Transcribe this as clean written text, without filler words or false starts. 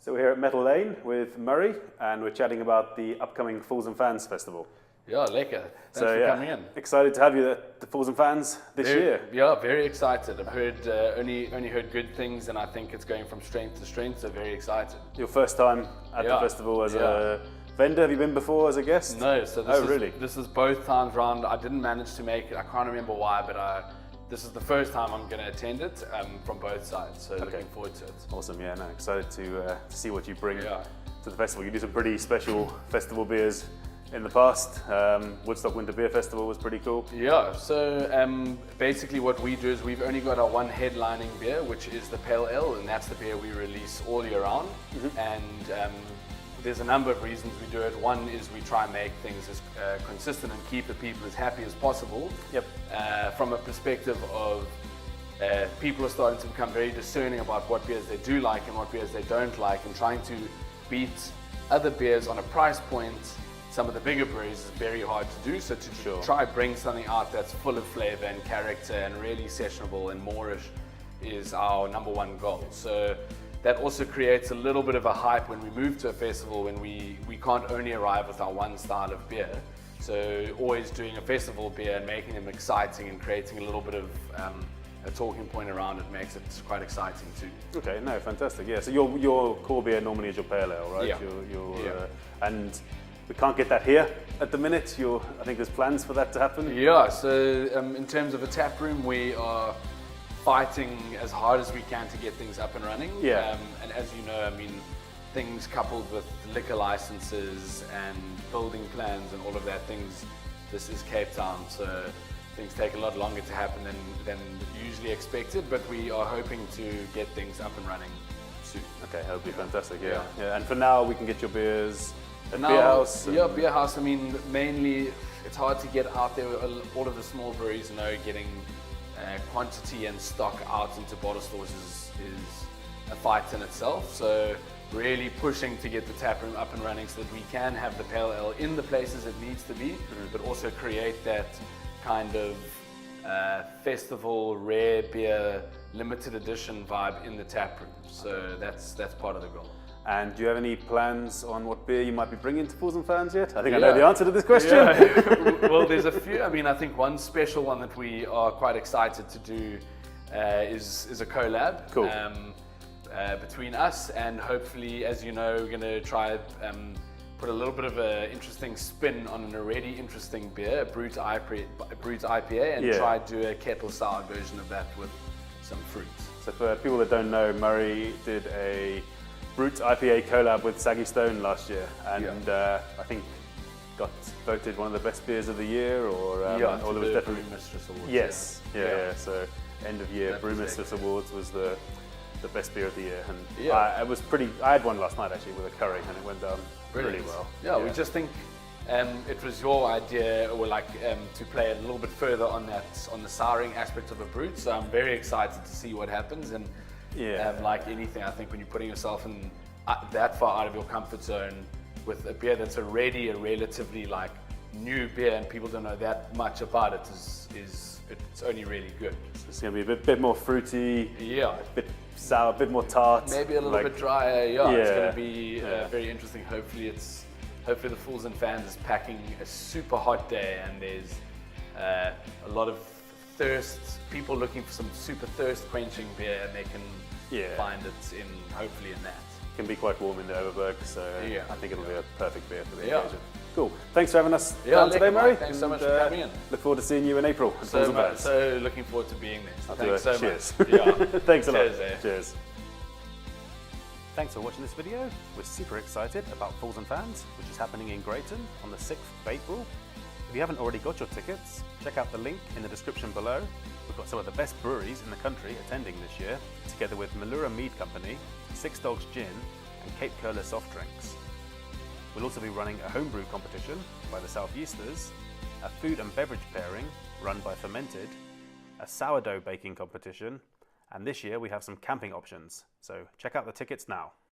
So we're here at Metal Lane with Murray, and we're chatting about the upcoming Fools and Fans Festival. Yeah, lekker. Thanks for coming in. Excited to have you at the Fools and Fans this year. Yeah, very excited. I've heard only heard good things, and I think it's going from strength to strength. So very excited. Your first time at the festival as a vendor? Have you been before as a guest? No. So this is both times round. I didn't manage to make it. I can't remember why, but this is the first time I'm going to attend it from both sides. So looking forward to it. Awesome. Yeah. No. Excited to see what you bring to the festival. You do some pretty special festival beers in the past. Woodstock Winter Beer Festival was pretty cool. Yeah, so basically what we do is we've only got our one headlining beer, which is the Pale Ale, and that's the beer we release all year round. And there's a number of reasons we do it. One is we try and make things as consistent and keep the people as happy as possible. Yep. From a perspective of people are starting to become very discerning about what beers they do like and what beers they don't like, and trying to beat other beers on a price point. Some of the bigger breweries is very hard to do, so to try bring something out that's full of flavor and character and really sessionable and moreish is our number one goal. So that also creates a little bit of a hype when we move to a festival, when we can't only arrive with our one style of beer. So always doing a festival beer and making them exciting and creating a little bit of a talking point around it makes it quite exciting too. Okay, no, fantastic. Yeah, so your core beer normally is your Pale Ale, right? Yeah. And we can't get that here at the minute. I think there's plans for that to happen. Yeah, so in terms of a tap room, we are fighting as hard as we can to get things up and running. Yeah. And as you know, I mean, things coupled with liquor licenses and building plans and all of that this is Cape Town, so things take a lot longer to happen than usually expected, but we are hoping to get things up and running soon. Okay, that would be fantastic, yeah. And for now, we can get your beers at now, Beer House? Yeah, Beer House. I mean, mainly it's hard to get out there. All of the small breweries know getting quantity and stock out into bottle stores is a fight in itself. So really pushing to get the tap room up and running so that we can have the Pale Ale in the places it needs to be, but also create that kind of festival, rare beer, limited edition vibe in the tap room. So that's part of the goal. And do you have any plans on what beer you might be bringing to Fools and Fans yet? I think I know the answer to this question. Yeah. Well, there's a few. I mean, I think one special one that we are quite excited to do is a collab. Cool. Between us, and hopefully, as you know, we're going to try put a little bit of an interesting spin on an already interesting beer, a Brut IPA, and try to do a kettle sour version of that with some fruit. So for people that don't know, Murray did a Brut IPA collab with Saggy Stone last year, and I think got voted one of the best beers of the year, or there was definitely Brew Mistress Awards. Yes, yeah. So end of year Brew Mistress Awards was the best beer of the year, and it was pretty. I had one last night actually with a curry, and it went down really well. Yeah, we just think it was your idea, or to play a little bit further on the souring aspect of a brute. So I'm very excited to see what happens. And like anything, I think when you're putting yourself in that far out of your comfort zone with a beer that's already a relatively new beer and people don't know that much about it, it's only really good. It's going to be a bit more fruity, a bit sour, a bit more tart. Maybe a little bit drier, It's going to be very interesting. Hopefully the Fools and Fans is packing a super hot day, and there's a lot of people looking for some super thirst quenching beer, and they can find it hopefully in that. It can be quite warm in the Overberg, so I think it'll be a perfect beer for the occasion. Cool. Thanks for having us down today, Murray. Thanks so much for coming in. Look forward to seeing you in April. So looking forward to being there. Thanks so much. Thanks a lot. Cheers. Thanks for watching this video. We're super excited about Fools and Fans, which is happening in Greyton on the 6th of April. If you haven't already got your tickets, check out the link in the description below. We've got some of the best breweries in the country attending this year, together with Murray Mead Company, Six Dogs Gin, and Cape Curler Soft Drinks. We'll also be running a homebrew competition by the Southeasters, a food and beverage pairing run by Fermented, a sourdough baking competition, and this year we have some camping options. So check out the tickets now.